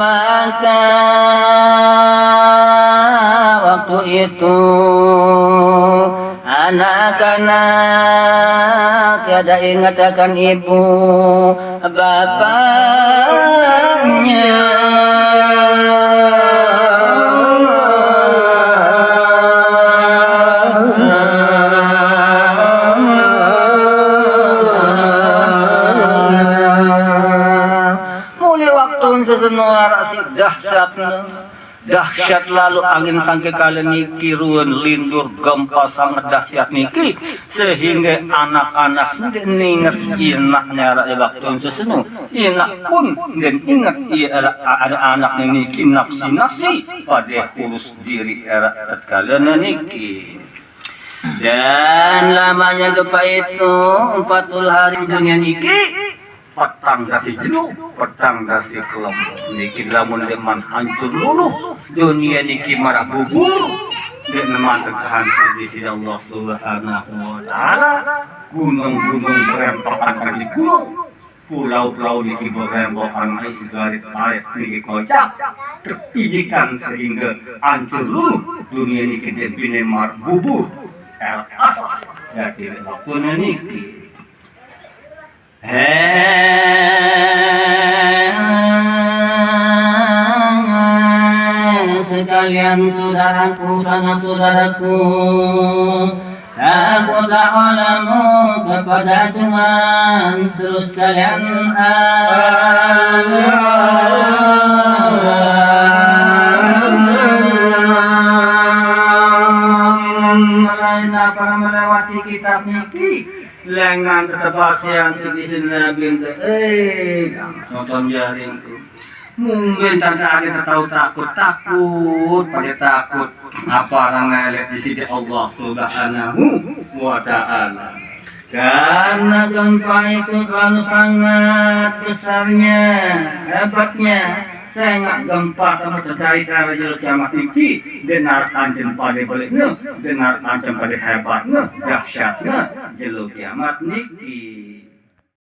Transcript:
maka waktu itu anak-anak tiada ingat akan ibu bapaknya. Mulai waktu sesenuara si dahsyat lalu angin sangke kali niki ruan lindur gempa sangat dahsyat niki sehingga anak-anak ninget inaknya ada waktu sesenu inak pun dan ingat ada anak niki nafsi pada urus diri era kalian niki. Dan lamanya gempa itu 40 hari dunia niki petang dasi jenuh, petang dasi kelem. Niki lamun deman hancur luluh, dunia niki marah bubur. Dan neman terhancur di sisi Allah Subhanahu wa Ta'ala. Gunung-gunung berempokan kaki gunung, pulau-pulau niki berempokan ais garit air niki kocak. Terpijikan sehingga hancur luluh, dunia niki dan bine marah bubur. Asal jadi waktu niki. Sekalian saudaraku, sanak saudaraku, takutlah olehmu kepada Tuhan, seru sekalian para melewati kitab niki lengan ketebasian sidisi nabi nonton jaring tu mungkin tanda ada tahu takut pada takut apa orang ngelet di sisi Allah Subhanahu wa Ta'ala. Karena gempa itu terlalu sangat besarnya, hebatnya. Saya nggak gempa sama terkait cara jalur kiamat niki, dengar kancem pada baliknya, dengar kancem pada hebatnya, dahsyatnya jalur kiamat niki.